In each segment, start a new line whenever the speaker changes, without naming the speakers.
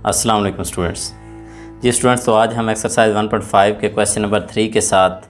अस्सलाम वालेकुम स्टूडेंट्स। जी स्टूडेंट्स, तो आज हम एक्सरसाइज 1.5 के क्वेश्चन नंबर 3 के साथ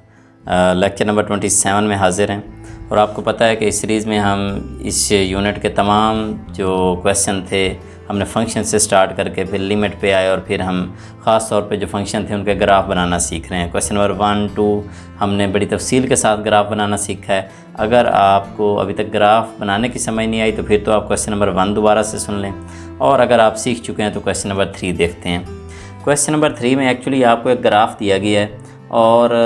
लेक्चर नंबर 27 में हाजिर हैं। और आपको पता है कि इस सीरीज़ में हम इस यूनिट के तमाम जो क्वेश्चन थे हमने फंक्शन से स्टार्ट करके फिर लिमिट पे आए और फिर हम ख़ास तौर पे जो फंक्शन थे उनके ग्राफ बनाना सीख रहे हैं। क्वेश्चन नंबर 1, 2 हमने बड़ी तफसील के साथ ग्राफ बनाना सीखा है। अगर आपको अभी तक ग्राफ बनाने की समझ नहीं आई तो फिर तो आप क्वेश्चन नंबर 1 दोबारा से सुन लें, और अगर आप सीख चुके हैं तो क्वेश्चन नंबर 3 देखते हैं। क्वेश्चन नंबर 3 में एक्चुअली आपको एक ग्राफ दिया गया है और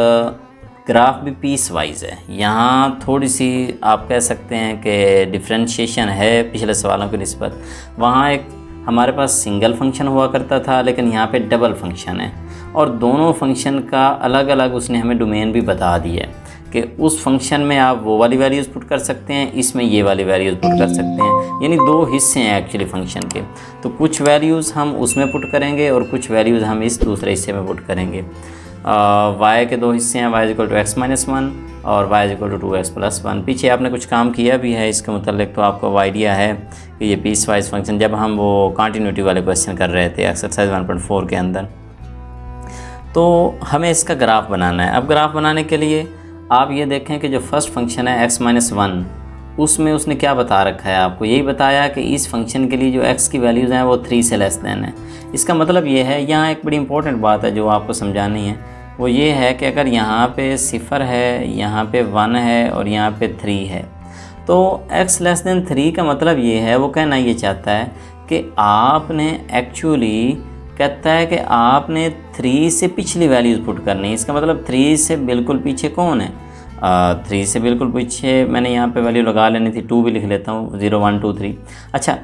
ग्राफ भी पीस वाइज है। यहाँ थोड़ी सी आप कह सकते हैं कि डिफ्रेंशिएशन है पिछले सवालों की निस्बत। वहाँ एक हमारे पास सिंगल फंक्शन हुआ करता था, लेकिन यहाँ पे डबल फंक्शन है और दोनों फंक्शन का अलग अलग उसने हमें डोमेन भी बता दिया है कि उस फंक्शन में आप वो वाली वैल्यूज़ पुट कर सकते हैं, इसमें ये वाली वैल्यूज़ पुट कर सकते हैं। यानी दो हिस्से हैं एक्चुअली फंक्शन के। तो कुछ वैल्यूज़ हम उसमें पुट करेंगे और कुछ वैल्यूज़ हम इस दूसरे हिस्से में पुट करेंगे। y के दो हिस्से हैं, y = x - 1 और y = 2x + 1। पीछे आपने कुछ काम किया भी है इसके मुतालिक, तो आपको आइडिया है कि ये पीस वाइज फंक्शन जब हम वो कंटिन्यूटी वाले क्वेश्चन कर रहे थे एक्सरसाइज 1.4 के अंदर, तो हमें इसका ग्राफ बनाना है। अब ग्राफ बनाने के लिए आप ये देखें कि जो फर्स्ट फंक्शन है x - 1, उसमें उसने क्या बता रखा है, आपको यही बताया कि इस फंक्शन के लिए जो x की वैल्यूज़ हैं वो 3 से लेस देन है। इसका मतलब ये है, यहाँ एक बड़ी इंपॉर्टेंट बात है जो आपको समझानी है, वो ये है कि अगर यहाँ पे 0 है, यहाँ पे 1 है और यहाँ पे 3 है, तो x < 3 का मतलब ये है, वो कहना ये चाहता है कि आपने एक्चुअली कहता है कि आपने 3 से पिछली वैल्यूज़ पुट करनी है। इसका मतलब 3 से बिल्कुल पीछे कौन है? 3 से बिल्कुल पीछे मैंने यहाँ पे वैल्यू लगा लेनी थी, 2 भी लिख लेता हूँ, 0 1 2 3। अच्छा,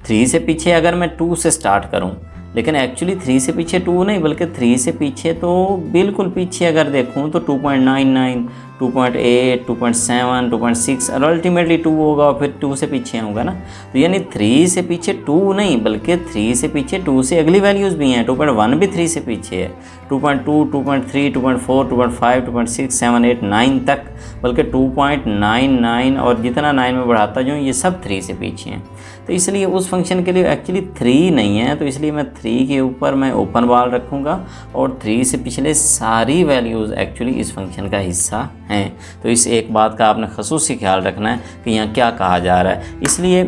3 से पीछे अगर मैं 2 से स्टार्ट करूँ, लेकिन एक्चुअली 3 से पीछे 2 नहीं बल्कि 3 से पीछे तो बिल्कुल पीछे अगर देखूँ तो 2.99, 2.8, 2.7, 2.6 और अल्टीमेटली 2 होगा और फिर 2 से पीछे होगा ना। तो यानी 3 से पीछे 2 नहीं बल्कि 3 से पीछे 2 से अगली वैल्यूज़ भी हैं। 2.1 भी 3 से पीछे है, 2.2, 2.3, 2.4, 2.5, 2.6, 7, 8, 9 तक, बल्कि 2.99 और जितना 9 में बढ़ाता जाऊँ ये सब 3 से पीछे हैं। तो इसलिए उस फंक्शन के लिए एक्चुअली 3 नहीं है, तो इसलिए मैं 3 के ऊपर मैं ओपन वाल रखूँगा और 3 से पिछले सारी वैल्यूज़ एक्चुअली इस फंक्शन का हिस्सा हैं। तो इस एक बात का आपने ख़ुसूसी ख्याल रखना है कि यहाँ क्या कहा जा रहा है। इसलिए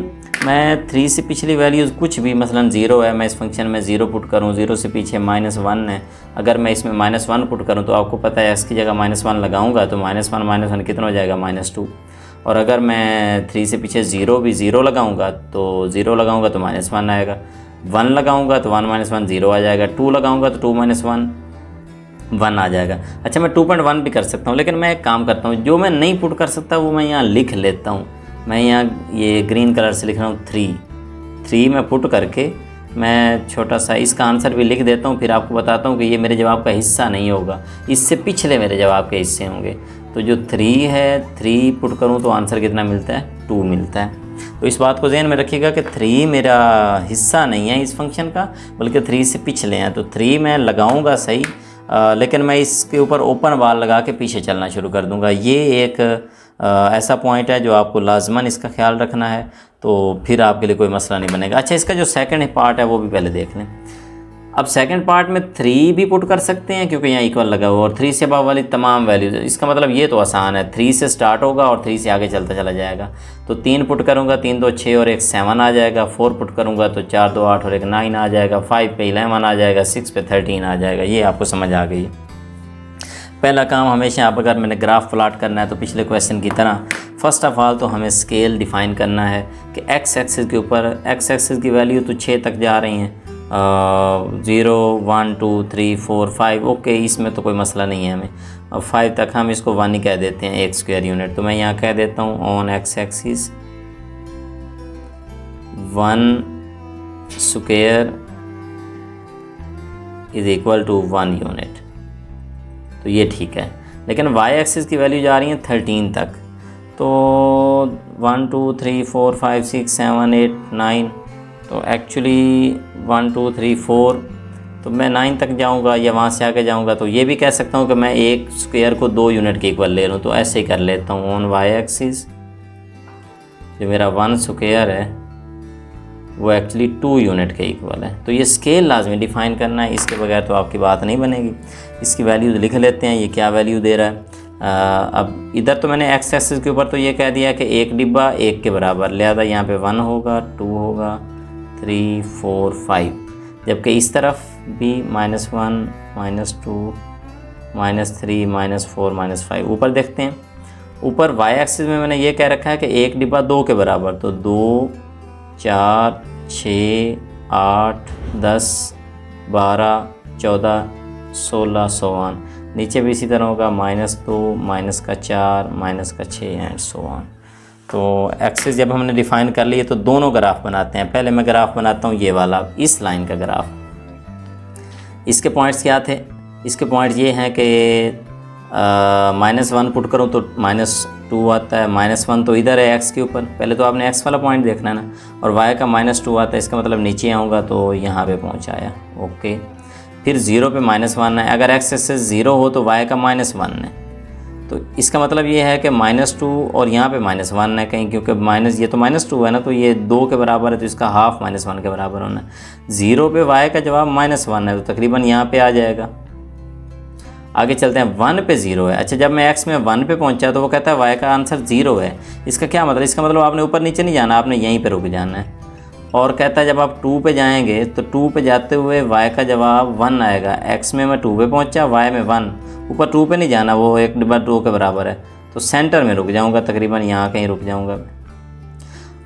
मैं 3 से पिछली वैल्यूज़ कुछ भी, मसलन 0 है, मैं इस फंक्शन में 0 पुट करूँ, 0 से पीछे -1 है, अगर मैं इसमें -1 पुट करूँ तो आपको पता है इसकी जगह -1 लगाऊंगा तो -1 कितना हो जाएगा, -2। और अगर मैं 3 से पीछे 0 भी 0 लगाऊंगा तो 0 लगाऊंगा तो -1 आएगा, 1 लगाऊंगा तो 1 - 1 0 आ जाएगा, 2 लगाऊंगा तो 2 - 1 आ जाएगा। अच्छा, मैं 2.1 भी कर सकता हूँ, लेकिन मैं एक काम करता हूँ, जो मैं नहीं पुट कर सकता वो मैं यहाँ लिख लेता हूँ। मैं यहाँ ये ग्रीन कलर से लिख रहा हूँ 3 मैं पुट करके मैं छोटा सा इसका आंसर भी लिख देता हूँ। फिर आपको बताता हूँ कि ये मेरे जवाब का हिस्सा नहीं होगा, इससे पिछले मेरे जवाब के हिस्से होंगे। तो जो 3 है, 3 पुट करूँ तो आंसर कितना मिलता है, 2 मिलता है। तो इस बात को ज़हन में रखिएगा कि 3 मेरा हिस्सा नहीं है इस फंक्शन का, बल्कि 3 से पिछले हैं। तो 3 मैं लगाऊंगा सही, लेकिन मैं इसके ऊपर ओपन वाल लगा के पीछे चलना शुरू कर दूंगा। ये एक ऐसा पॉइंट है जो आपको लाजमन इसका ख्याल रखना है, तो फिर आपके लिए कोई मसला नहीं बनेगा। अच्छा, इसका जो सेकंड पार्ट है वो भी पहले देख लें। अब सेकंड पार्ट में 3 भी पुट कर सकते हैं क्योंकि यहाँ इक्वल लगा हुआ और 3 से अबव वाली तमाम वैल्यूज। इसका मतलब ये तो आसान है, 3 से स्टार्ट होगा और 3 से आगे चलता चला जाएगा। तो 3 पुट करूँगा, 3 2 6 और 1 7 आ जाएगा। 4 पुट करूँगा तो 4 2 8 और 1 9 आ जाएगा। 5 पे 11 आ जाएगा, 6 पे 13 आ जाएगा। ये आपको समझ आ गई। पहला काम हमेशा आप अगर मैंने ग्राफ प्लाट करना है तो पिछले क्वेश्चन की तरह फ़र्स्ट ऑफ़ ऑल तो हमें स्केल डिफ़ाइन करना है कि एक्स एक्सिस के ऊपर एक्स एक्सिस की वैल्यू तो 6 तक जा रही हैं, 0 1 2 3 4 5, ओके, इसमें तो कोई मसला नहीं है हमें। अब 5 तक हम इसको 1 ही कह देते हैं, 1 स्क्वायर यूनिट। तो मैं यहाँ कह देता हूँ on x axis 1 square = 1 unit. तो ये ठीक है, लेकिन y एक्सिस की वैल्यू जा रही है 13 तक। तो 1 2 3 4 5 6 7 8 9, तो एक्चुअली 1 2 3 4, तो मैं 9 तक जाऊंगा या वहाँ से आगे जाऊंगा। तो ये भी कह सकता हूँ कि मैं 1 स्क्वायर को 2 यूनिट के इक्वल ले लूँ। तो ऐसे ही कर लेता हूँ, ऑन y एक्सिस जो मेरा 1 स्क्वायर है वो एक्चुअली 2 यूनिट के इक्वल है। तो ये स्केल लाजमी डिफ़ाइन करना है, इसके बगैर तो आपकी बात नहीं बनेगी। इसकी वैल्यूज़ लिख लेते हैं, ये क्या वैल्यू दे रहा है। अब इधर तो मैंने एक्स एक्सिस के ऊपर तो ये कह दिया कि एक डिब्बा 1 के बराबर, लिहाजा यहाँ पे 1 होगा, 2 होगा, 3, 4, 5, जबकि इस तरफ भी -1, -2, -3, -4, -5। ऊपर देखते हैं, ऊपर वाई एक्सिस में मैंने ये कह रखा है कि एक डिब्बा 2 के बराबर, तो 2, 4, 6, 8, 10, 12, 14, 16, 100। नीचे भी इसी तरह होगा, -2, -4, -6 एंड सो ऑन। तो एक्सिस जब हमने डिफ़ाइन कर लिए तो दोनों ग्राफ बनाते हैं। पहले मैं ग्राफ बनाता हूँ ये वाला, इस लाइन का ग्राफ। इसके पॉइंट्स क्या थे? इसके पॉइंट्स ये हैं कि -1 पुट करूँ तो -2 आता है, -1 तो इधर है x के ऊपर, पहले तो आपने x वाला पॉइंट देखना है ना, और y का -2 आता है, इसका मतलब नीचे आऊँगा तो यहाँ पे पहुँच आया, ओके। फिर 0 पे -1 है, अगर x एक्सिस 0 हो तो y का -1 है, तो इसका मतलब ये है कि -2 और यहाँ पे -1 है कहीं, क्योंकि ये तो -2 है ना, तो ये 2 के बराबर है, तो इसका हाफ -1 के बराबर होना है। 0 पे y का जवाब -1 है, तो तकरीबन यहाँ पे आ जाएगा। आगे चलते हैं, 1 पे 0 है। अच्छा, जब मैं x में 1 पे पहुँचा तो वो कहता है y का आंसर 0 है। इसका क्या मतलब? इसका मतलब आपने ऊपर नीचे नहीं जाना, आपने यहीं पे रुक जाना है। और कहता है जब आप 2 पे जाएंगे तो 2 पे जाते हुए y का जवाब 1 आएगा। x में मैं 2 पे पहुँचा, y में 1, ऊपर 2 पे नहीं जाना, वो एक डिब्बा 2 के बराबर है, तो सेंटर में रुक जाऊँगा, तकरीबन यहाँ कहीं रुक जाऊँगा।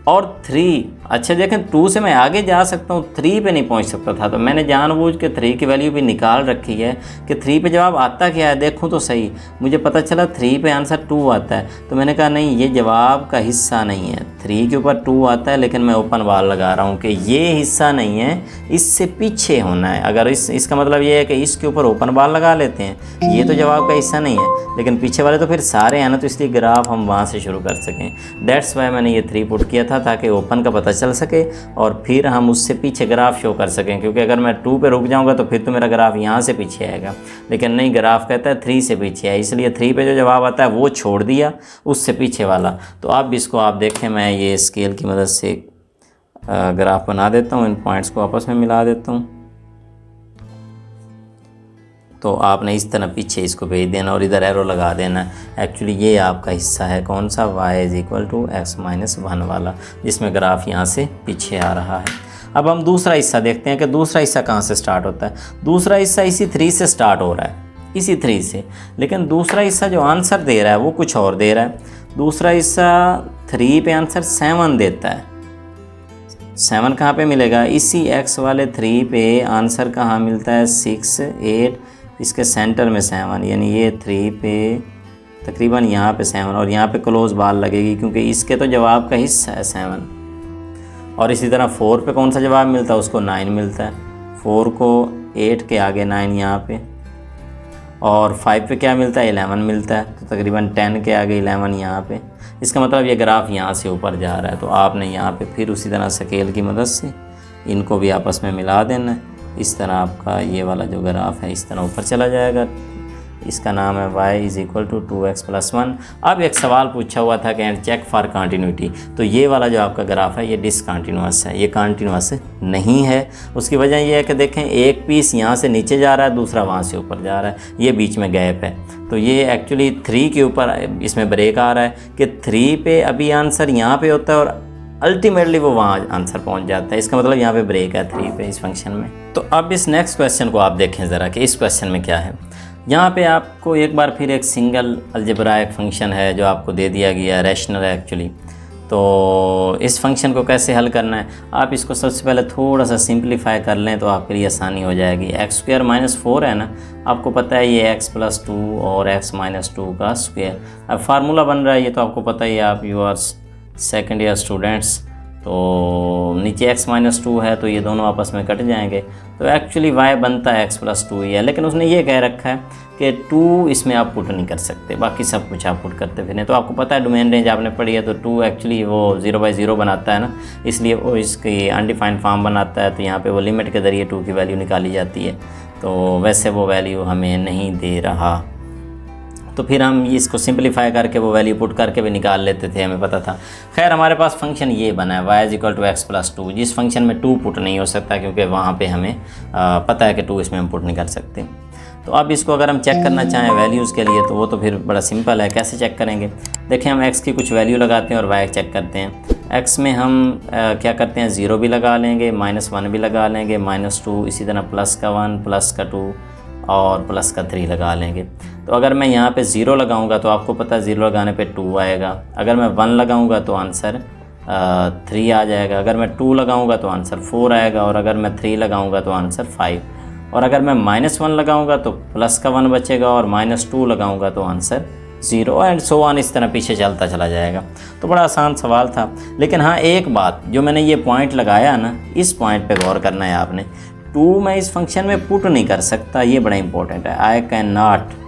और 3, अच्छा देखें 2 से मैं आगे जा सकता हूँ, 3 पे नहीं पहुँच सकता था, तो मैंने जानबूझ के 3 की वैल्यू भी निकाल रखी है कि 3 पे जवाब आता क्या है, देखूँ तो सही। मुझे पता चला 3 पे आंसर 2 आता है, तो मैंने कहा नहीं, ये जवाब का हिस्सा नहीं है। 3 के ऊपर 2 आता है, लेकिन मैं ओपन वाल लगा रहा हूँ कि ये हिस्सा नहीं है, इससे पीछे होना है। अगर इसका मतलब ये है कि इसके ऊपर ओपन वाल लगा लेते हैं, ये तो जवाब का हिस्सा नहीं है, लेकिन पीछे वाले तो फिर सारे हैं ना, तो इसलिए ग्राफ हम वहाँ से शुरू कर सकें। दैट्स वाई मैंने ये 3 पुट किया था, ताकि ओपन का पता चल सके और फिर हम उससे पीछे ग्राफ शो कर सकें, क्योंकि अगर मैं 2 पे रुक जाऊंगा तो फिर तो मेरा ग्राफ यहाँ से पीछे आएगा, लेकिन नहीं, ग्राफ कहता है 3 से पीछे है, इसलिए 3 पे जो जवाब आता है वो छोड़ दिया, उससे पीछे वाला। तो अब इसको आप देखें, मैं ये स्केल की मदद से ग्राफ बना देता हूँ, इन पॉइंट्स को आपस में मिला देता हूँ। तो आपने इस तरह पीछे इसको भेज देना और इधर एरो लगा देना। एक्चुअली ये आपका हिस्सा है, कौन सा? y = x - 1 वाला, जिसमें ग्राफ यहाँ से पीछे आ रहा है। अब हम दूसरा हिस्सा देखते हैं कि दूसरा हिस्सा कहाँ से स्टार्ट होता है। दूसरा हिस्सा इसी 3 से स्टार्ट हो रहा है, इसी 3 से, लेकिन दूसरा हिस्सा जो आंसर दे रहा है वो कुछ और दे रहा है। दूसरा हिस्सा 3 पे आंसर 7 देता है। 7 कहाँ पे मिलेगा? इसी x वाले 3 पे आंसर कहाँ मिलता है? 6, 8, इसके सेंटर में 7, यानी ये 3 पे तकरीबन यहाँ पे 7, और यहाँ पे क्लोज बाल लगेगी, क्योंकि इसके तो जवाब का हिस्सा है 7। और इसी तरह 4 पे कौन सा जवाब मिलता है? उसको 9 मिलता है। 4 को 8 के आगे 9 यहाँ पे, और 5 पे क्या मिलता है? 11 मिलता है, तो तकरीबन 10 के आगे 11 यहाँ पे। इसका मतलब ये ग्राफ यहाँ से ऊपर जा रहा है, तो आपने यहाँ पे फिर उसी तरह स्केल की मदद से इनको भी आपस में मिला देना है। इस तरह आपका ये वाला जो ग्राफ है इस तरह ऊपर चला जाएगा। इसका नाम है y = 2x + 1। अब एक सवाल पूछा हुआ था कि चेक फॉर कंटिन्यूटी, तो ये वाला जो आपका ग्राफ है ये डिसकंटिन्यूअस है, ये कंटिन्यूअस नहीं है। उसकी वजह ये है कि देखें, एक पीस यहाँ से नीचे जा रहा है, दूसरा वहाँ से ऊपर जा रहा है, ये बीच में गैप है। तो ये एक्चुअली 3 के ऊपर इसमें ब्रेक आ रहा है कि 3 पे अभी आंसर यहाँ पे होता है और अल्टीमेटली वो वहाँ आंसर पहुँच जाता है। इसका मतलब यहाँ पे ब्रेक है 3 पे इस फंक्शन में। तो अब इस नेक्स्ट क्वेश्चन को आप देखें ज़रा कि इस क्वेश्चन में क्या है। यहाँ पे आपको एक बार फिर एक सिंगल अलजेब्राइक फंक्शन है जो आपको दे दिया गया है, रैशनल है एक्चुअली। तो इस फंक्शन को कैसे हल करना है, आप इसको सबसे पहले थोड़ा सा सिंप्लीफाई कर लें तो आपके लिए आसानी हो जाएगी। x² - 4 है ना, आपको पता है ये x + 2 और x - 2 का स्क्वायर। अब फार्मूला बन रहा है, ये तो आपको पता ही है, आप you are second year students. तो नीचे x - 2 है, तो ये दोनों आपस में कट जाएंगे, तो एक्चुअली y बनता है x + 2 ही है। लेकिन उसने ये कह रखा है कि 2 इसमें आप पुट नहीं कर सकते, बाकी सब कुछ आप पुट करते फिर। तो आपको पता है डोमेन रेंज आपने पढ़ी है, तो 2 एक्चुअली वो 0/0 बनाता है ना, इसलिए वो इसकी अनडिफाइंड फॉर्म बनाता है। तो यहाँ पे वो लिमिट के ज़रिए 2 की वैल्यू निकाली जाती है, तो वैसे वो वैल्यू हमें नहीं दे रहा। तो फिर हम इसको सिंपलीफाई करके वो वैल्यू पुट करके भी निकाल लेते थे, हमें पता था। खैर हमारे पास फंक्शन ये बना है y = x+2, जिस फंक्शन में 2 पुट नहीं हो सकता क्योंकि वहाँ पे हमें पता है कि 2 इसमें हम पुट नहीं कर सकते। तो अब इसको अगर हम चेक करना चाहें वैल्यूज़ के लिए तो वो तो फिर बड़ा सिंपल है। कैसे चेक करेंगे? देखिए हम x की कुछ वैल्यू लगाते हैं और y चेक करते हैं। x में हम क्या करते हैं, 0 भी लगा लेंगे, -1 भी लगा लेंगे, -2, इसी तरह +1, +2 और +3 लगा लेंगे। तो अगर मैं यहाँ पे 0 लगाऊंगा तो आपको पता है 0 लगाने पे 2 आएगा। अगर मैं 1 लगाऊंगा तो आंसर 3 आ जाएगा। अगर मैं 2 लगाऊंगा तो आंसर 4 आएगा। और अगर मैं 3 लगाऊंगा तो आंसर 5। और अगर मैं -1 लगाऊंगा तो +1 बचेगा और -2 लगाऊंगा तो आंसर 0 एंड सो ऑन, इस तरह पीछे चलता चला जाएगा। तो बड़ा आसान सवाल था। लेकिन हाँ एक बात, जो मैंने ये पॉइंट लगाया ना, इस पॉइंट पे गौर करना है आपने। 2 मैं इस फंक्शन में पुट नहीं कर सकता, ये बड़ा इंपॉर्टेंट है। I can not.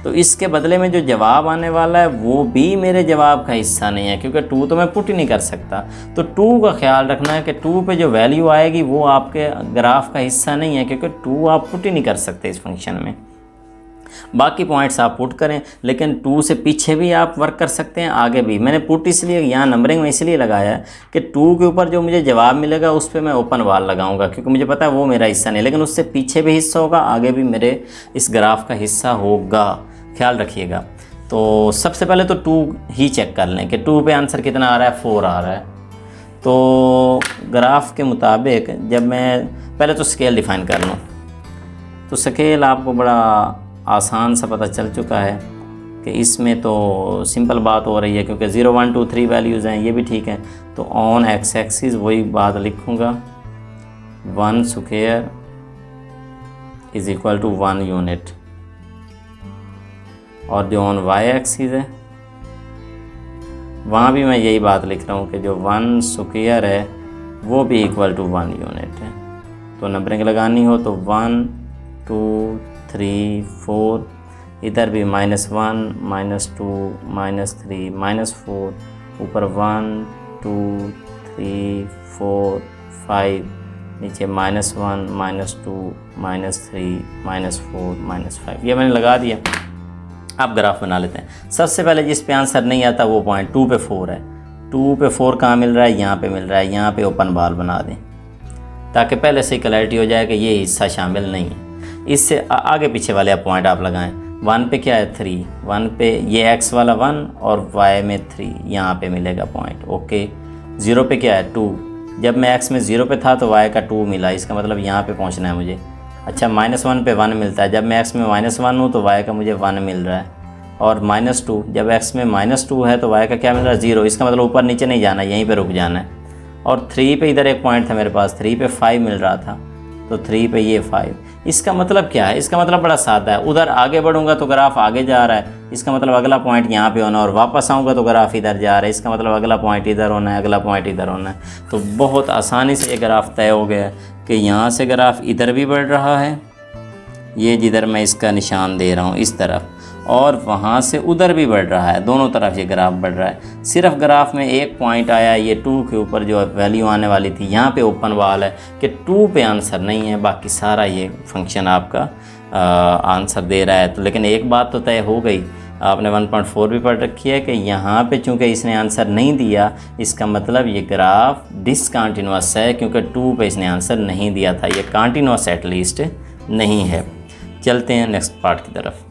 तो इसके बदले में जो जवाब आने वाला है वो भी मेरे जवाब का हिस्सा नहीं है, क्योंकि 2 तो मैं पुट ही नहीं कर सकता। तो 2 का ख्याल रखना है कि 2 पे जो वैल्यू आएगी वो आपके ग्राफ का हिस्सा नहीं है, क्योंकि 2 आप पुट ही नहीं कर सकते इस फंक्शन में। बाकी पॉइंट्स आप पुट करें, लेकिन 2 से पीछे भी आप वर्क कर सकते हैं, आगे भी। मैंने पुट इसलिए यहाँ नंबरिंग में इसलिए लगाया है कि 2 के ऊपर जो मुझे जवाब मिलेगा उस पर मैं ओपन वाल लगाऊंगा, क्योंकि मुझे पता है वो मेरा हिस्सा नहीं, लेकिन उससे पीछे भी हिस्सा होगा, आगे भी मेरे इस ग्राफ का हिस्सा होगा, ख्याल रखिएगा। तो सबसे पहले तो 2 ही चेक कर लें कि 2 पे आंसर कितना आ रहा है, 4 आ रहा है। तो ग्राफ के मुताबिक जब मैं पहले तो स्केल डिफ़ाइन कर लूँ, तो स्केल आपको बड़ा आसान सा पता चल चुका है कि इसमें तो सिंपल बात हो रही है, क्योंकि 0 1 2 3 वैल्यूज़ हैं, ये भी ठीक है। तो ऑन x एक्सिस वही बात लिखूँगा, 1 स्क्वायर = 1 यूनिट। और जो ऑन y एक्सिस है वहाँ भी मैं यही बात लिख रहा हूँ कि जो 1 स्क्वायर है वो भी = 1 यूनिट है। तो नंबरिंग लगानी हो तो 1 2 3 4, इधर भी -1 -2 -3 -4, ऊपर 1 2 3 4 5, नीचे -1 -2 -3 -4 -5। ये मैंने लगा दिया। आप ग्राफ बना लेते हैं। सबसे पहले जिस पे आंसर नहीं आता वो पॉइंट 2 पे 4 है। 2 पे 4 कहाँ मिल रहा है? यहाँ पे मिल रहा है। यहाँ पे ओपन बाल बना दें ताकि पहले से ही क्लैरिटी हो जाए कि ये हिस्सा शामिल नहीं है। इससे आगे पीछे वाले पॉइंट आप लगाएं। 1 पे क्या है? 3। 1 पे ये x वाला 1 और y में 3, यहाँ पे मिलेगा पॉइंट। ओके। 0 पे क्या है? 2। जब मैं x में 0 पे था तो y का 2 मिला, इसका मतलब यहाँ पे पहुँचना है मुझे। अच्छा, -1 पे 1 मिलता है। जब मैं x में -1 हूँ तो y का मुझे 1 मिल रहा है। और -2, जब x में -2 है तो y का क्या मिल रहा है? 0। इसका मतलब ऊपर नीचे नहीं जाना, यहीं पे रुक जाना है। और 3 पे इधर एक पॉइंट था मेरे पास, 3 पे 5 मिल रहा था, तो 3 पे ये 5। इसका मतलब क्या है? इसका मतलब बड़ा सादा है। उधर आगे बढ़ूंगा तो ग्राफ आगे जा रहा है, इसका मतलब अगला पॉइंट यहाँ पे होना, और वापस आऊँगा तो ग्राफ इधर जा रहा है, इसका मतलब अगला पॉइंट इधर होना है, अगला पॉइंट इधर होना है। तो बहुत आसानी से ये ग्राफ तय हो गया कि यहाँ से ग्राफ इधर भी बढ़ रहा है, ये जिधर मैं इसका निशान दे रहा हूँ इस तरफ, और वहाँ से उधर भी बढ़ रहा है। दोनों तरफ ये ग्राफ बढ़ रहा है। सिर्फ ग्राफ में एक पॉइंट आया, ये 2 के ऊपर जो वैल्यू आने वाली थी, यहाँ पे ओपन वाल है कि 2 पे आंसर नहीं है। बाकी सारा ये फंक्शन आपका आंसर दे रहा है। तो लेकिन एक बात तो तय हो गई, आपने 1.4 भी पढ़ रखी है कि यहाँ पे चूँकि इसने आंसर नहीं दिया, इसका मतलब ये ग्राफ डिसकंटिन्यूअस है, क्योंकि 2 पे इसने आंसर नहीं दिया था। ये कंटिन्यूअस एटलीस्ट नहीं है। चलते हैं नेक्स्ट पार्ट की तरफ।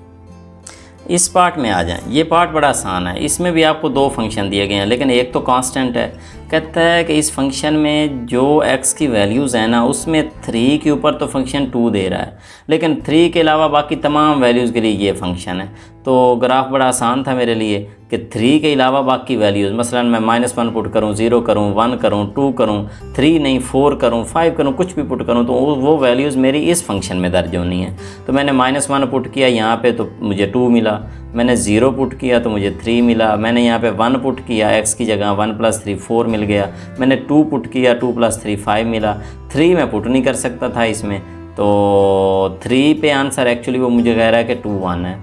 इस पार्ट में आ जाएं। ये पार्ट बड़ा आसान है। इसमें भी आपको 2 फंक्शन दिए गए हैं, लेकिन एक तो कांस्टेंट है। कहता है कि इस फंक्शन में जो x की वैल्यूज़ है ना, उसमें 3 के ऊपर तो फंक्शन 2 दे रहा है, लेकिन 3 के अलावा बाकी तमाम वैल्यूज़ के लिए ये फंक्शन है। तो ग्राफ बड़ा आसान था मेरे लिए कि 3 के अलावा बाकी वैल्यूज़, मसलन मैं -1 पुट करूँ, 0 करूँ, 1 करूँ, 2 करूँ, 3 नहीं 4 करूँ, 5 करूँ, कुछ भी पुट करूँ, तो वो वैल्यूज़ मेरी इस फंक्शन में दर्ज होनी है। तो मैंने -1 पुट किया यहाँ पे तो मुझे 2 मिला, मैंने 0 पुट किया तो मुझे 3 मिला, मैंने यहाँ पे 1 पुट किया, x की जगह 1 + 3 4 मिल गया, मैंने 2 पुट किया, 2 + 3 5 मिला। 3 मैं पुट नहीं कर सकता था इसमें, तो 3 पे आंसर एक्चुअली वो मुझे कह रहा है कि 2 1 है,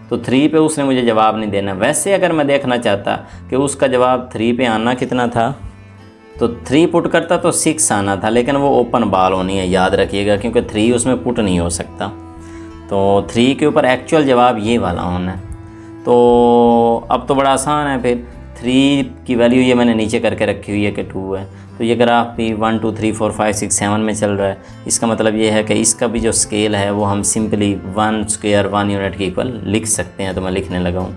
तो 3 पे उसने मुझे जवाब नहीं देना। वैसे अगर मैं देखना चाहता कि उसका जवाब 3 पे आना कितना था, तो 3 पुट करता तो 6 आना था, लेकिन वो ओपन बाल होनी है, याद रखिएगा, क्योंकि 3 उसमें पुट नहीं हो सकता। तो 3 के ऊपर एक्चुअल जवाब ये वाला होना है। तो अब तो बड़ा आसान है फिर। 3 की वैल्यू ये मैंने नीचे करके रखी हुई है कि 2 है, तो ये ग्राफ भी 1 2 3 4 5 6 7 में चल रहा है। इसका मतलब ये है कि इसका भी जो स्केल है वो हम सिंपली 1 स्क्वायर 1 यूनिट के इक्वल लिख सकते हैं। तो मैं लिखने लगा हूँ।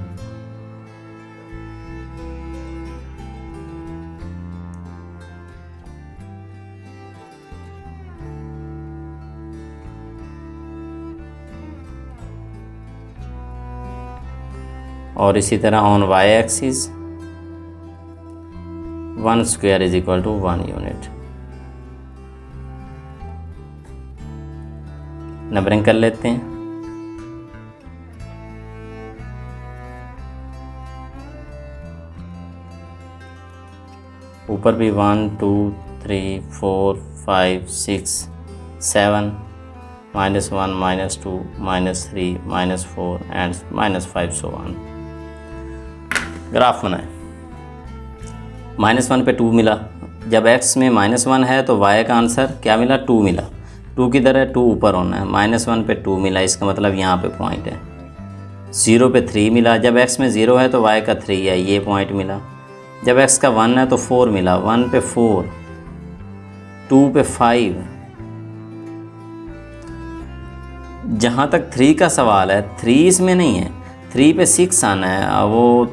और इसी तरह on y axis 1 square is equal to 1 unit. Numbering कर लेते हैं। ऊपर भी 1 2 3 4 5 6 7 -1 -2 -3 -4 एंड -5 सो ऑन। ग्राफ बनाए। -1 पे 2 मिला। जब x में -1 है तो y का आंसर क्या मिला? 2 मिला। 2 की तरह 2 ऊपर होना है। -1 पे 2 मिला, इसका मतलब यहाँ पे पॉइंट है। 0 पे 3 मिला। जब x में 0 है तो y का 3 है, ये पॉइंट मिला। जब x का 1 है तो 4 मिला। 1 पे 4, 2 पे 5। जहाँ तक 3 का सवाल है, 3 इसमें नहीं है, 3 पे 6 आना है। वो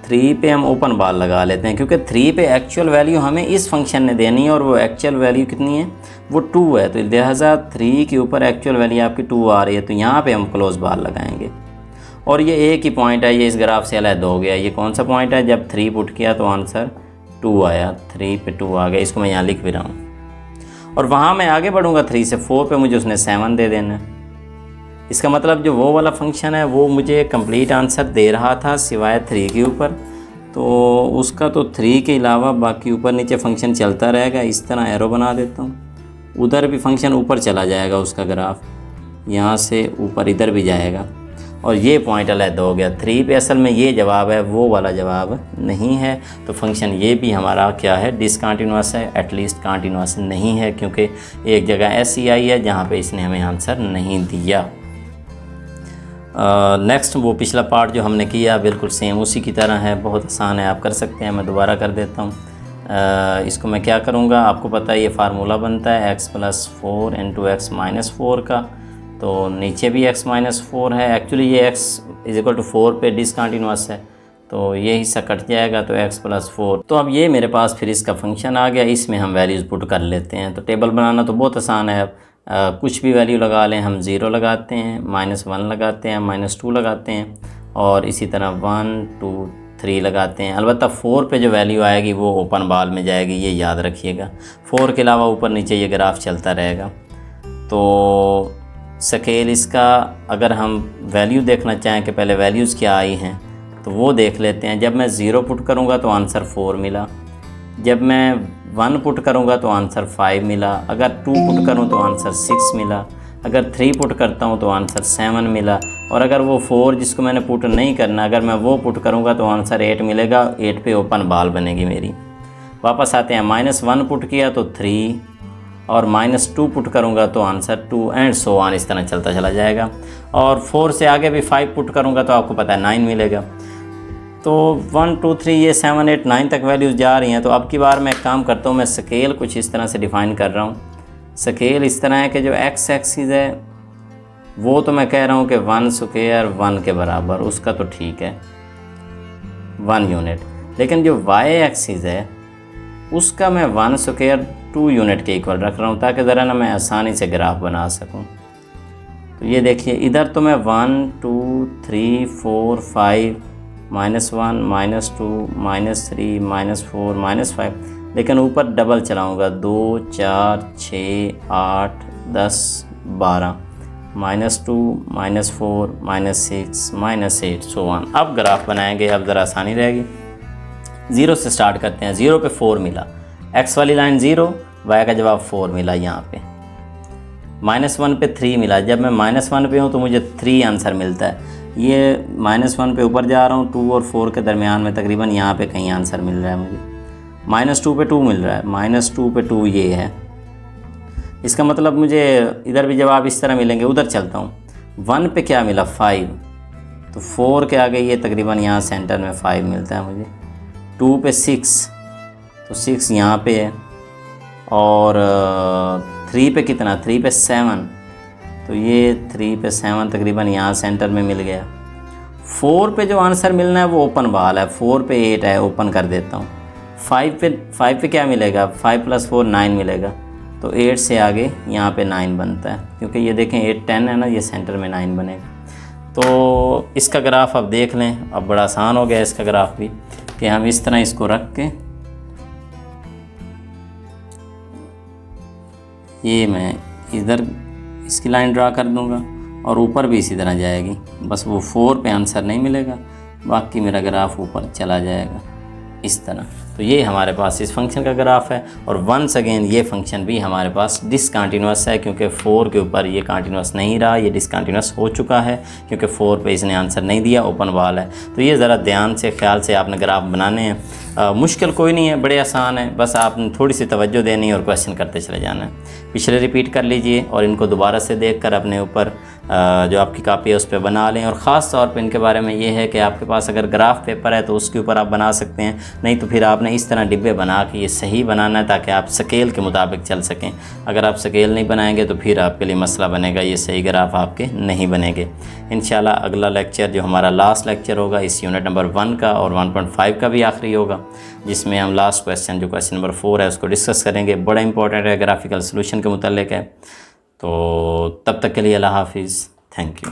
3 पे हम ओपन बाल लगा लेते हैं, क्योंकि 3 पे एक्चुअल वैल्यू हमें इस फंक्शन ने देनी है और वो एक्चुअल वैल्यू कितनी है? वो 2 है। तो लिहाजा 3 के ऊपर एक्चुअल वैल्यू आपकी 2 आ रही है, तो यहाँ पे हम क्लोज बाल लगाएंगे। और ये एक ही पॉइंट है, ये इस ग्राफ से अलग हो गया। ये कौन सा पॉइंट है? जब 3 पुट किया तो आंसर 2 आया। 3 पे 2 आ गया, इसको मैं यहाँ लिख भी रहा हूँ। और वहाँ मैं आगे बढ़ूँगा 3 से 4 पे मुझे उसने 7 दे देना। इसका मतलब जो वो वाला फंक्शन है वो मुझे कंप्लीट आंसर दे रहा था सिवाय 3 के ऊपर, तो उसका तो 3 के अलावा बाकी ऊपर नीचे फंक्शन चलता रहेगा। इस तरह एरो बना देता हूँ। उधर भी फंक्शन ऊपर चला जाएगा, उसका ग्राफ यहाँ से ऊपर इधर भी जाएगा और ये पॉइंट अलग हो गया। 3 पे असल में ये जवाब है, वो वाला जवाब नहीं है। तो फंक्शन ये भी हमारा क्या है? डिसकंटिन्यूअस है, एटलीस्ट कंटिन्यूअस नहीं है, क्योंकि एक जगह ऐसी आई है जहाँ पे इसने हमें आंसर नहीं दिया। नेक्स्ट वो पिछला पार्ट जो हमने किया बिल्कुल सेम उसी की तरह है, बहुत आसान है, आप कर सकते हैं। मैं दोबारा कर देता हूँ। इसको मैं क्या करूँगा, आपको पता है ये फार्मूला बनता है x + 4 × x - 4 का। तो नीचे भी x - 4 है। एक्चुअली ये x = 4 पे डिसकंटिन्यूअस है, तो ये हिस्सा कट जाएगा, तो x + 4। तो अब ये मेरे पास फिर इसका फंक्शन आ गया, इसमें हम वैल्यूज़ पुट कर लेते हैं। तो टेबल बनाना तो बहुत आसान है। कुछ भी वैल्यू लगा लें, हम 0 लगाते हैं, -1 लगाते हैं, -2 लगाते हैं, और इसी तरह 1 2 3 लगाते हैं। अलबत्ता 4 पे जो वैल्यू आएगी वो ओपन बाल में जाएगी, ये याद रखिएगा। 4 के अलावा ऊपर नीचे ये ग्राफ चलता रहेगा। तो स्केल इसका अगर हम वैल्यू देखना चाहें कि पहले वैल्यूज़ क्या आई हैं, तो वो देख लेते हैं। जब मैं 0 पुट करूँगा तो आंसर 4 मिला। जब मैं 1 पुट करूँगा तो आंसर 5 मिला। अगर 2 पुट करूँ तो आंसर 6 मिला। अगर 3 पुट करता हूँ तो आंसर 7 मिला। और अगर वो 4 जिसको मैंने पुट नहीं करना, अगर मैं वो पुट करूँगा तो आंसर 8 मिलेगा। 8 पे ओपन बाल बनेगी मेरी। वापस आते हैं, -1 पुट किया तो 3, और -2 पुट करूँगा तो आंसर 2 एंड सो ऑन, इस तरह चलता चला जाएगा। और 4 से आगे भी 5 पुट करूँगा तो आपको पता है 9 मिलेगा। तो 1 2 3 ये 7 8 9 तक वैल्यूज़ जा रही हैं। तो अब की बार मैं काम करता हूँ, मैं स्केल कुछ इस तरह से डिफ़ाइन कर रहा हूँ। स्केल इस तरह है कि जो x एक्सिस है वो तो मैं कह रहा हूँ कि 1 स्क्वायर 1 के बराबर, उसका तो ठीक है 1 यूनिट। लेकिन जो y एक्सिस है उसका मैं 1 स्क्वायर 2 यूनिट के इक्वल रख रहा हूँ, ताकि ज़रा ना मैं आसानी से ग्राफ बना सकूँ। तो ये देखिए, इधर तो मैं 1 2 3 4 5 -1 -2 -3 -4 -5, लेकिन ऊपर डबल चलाऊँगा 2 4 6 8 10 12 -2 -4 -6 -8 सो ऑन। अब ग्राफ बनाएंगे, अब ज़रा आसानी रहेगी। 0 से स्टार्ट करते हैं। 0 पे 4 मिला, x वाली लाइन 0, y का जवाब 4 मिला। यहाँ पे -1 पे 3 मिला। जब मैं -1 पे हूँ तो मुझे 3 आंसर मिलता है। ये -1 पे ऊपर जा रहा हूँ, 2 और 4 के दरमियान में तकरीबन यहाँ पे कहीं आंसर मिल रहा है मुझे। -2 पे 2 मिल रहा है, -2 पे 2 ये है। इसका मतलब मुझे इधर भी जवाब इस तरह मिलेंगे। उधर चलता हूँ, 1 पे क्या मिला? 5। तो 4 के आगे ये तकरीबन यहाँ सेंटर में 5 मिलता है मुझे। 2 पे 6, तो 6 यहाँ पे है, और 3 पे कितना, 3 पे 7, तो ये 3 पे 7 तकरीबन यहाँ सेंटर में मिल गया। 4 पे जो आंसर मिलना है वो ओपन बहाल है, 4 पे 8 है, ओपन कर देता हूँ। 5 पे क्या मिलेगा, 5 + 4 9 मिलेगा, तो 8 से आगे यहाँ पे 9 बनता है, क्योंकि ये देखें 8 10 है ना, ये सेंटर में 9 बनेगा। तो इसका ग्राफ अब देख लें, अब बड़ा आसान हो गया इसका ग्राफ भी, कि हम इस तरह इसको रख के, ये मैं इधर इसकी लाइन ड्रा कर दूंगा और ऊपर भी इसी तरह जाएगी, बस वो 4 पे आंसर नहीं मिलेगा, बाकी मेरा ग्राफ ऊपर चला जाएगा इस तरह। तो ये हमारे पास इस फंक्शन का ग्राफ है। और वंस अगेन ये फंक्शन भी हमारे पास डिसकंटिन्यूअस है, क्योंकि 4 के ऊपर ये कंटिन्यूअस नहीं रहा, ये डिसकंटिन्यूअस हो चुका है, क्योंकि 4 पे इसने आंसर नहीं दिया, ओपन वाल है। तो ये ज़रा ध्यान से ख्याल से आपने ग्राफ बनाने हैं। मुश्किल कोई नहीं है, बड़े आसान है, बस आपने थोड़ी सी तवज्जो देनी है और क्वेश्चन करते चले जाना है। पिछले रिपीट कर लीजिए और इनको दोबारा से देख कर अपने ऊपर जो आपकी कापी है उस पर बना लें। और ख़ास तौर पे इनके बारे में ये है कि आपके पास अगर ग्राफ पेपर है तो उसके ऊपर आप बना सकते हैं, नहीं तो फिर आपने इस तरह डिब्बे बना के ये सही बनाना है, ताकि आप स्केल के मुताबिक चल सकें। अगर आप स्केल नहीं बनाएंगे तो फिर आपके लिए मसला बनेगा, ये सही ग्राफ आपके नहीं बनेंगे। इंशाल्लाह अगला लेक्चर जो हमारा लास्ट लेक्चर होगा इस यूनिट नंबर 1 का और 1.5 का भी आखिरी होगा, जिसमें हम लास्ट क्वेश्चन जो क्वेश्चन नंबर 4 है उसको डिस्कस करेंगे। बड़ा इंपॉर्टेंट है, ग्राफिकल सोल्यूशन के मुताल्लिक है। तो तब तक के लिए अल्लाह हाफिज़, थैंक यू।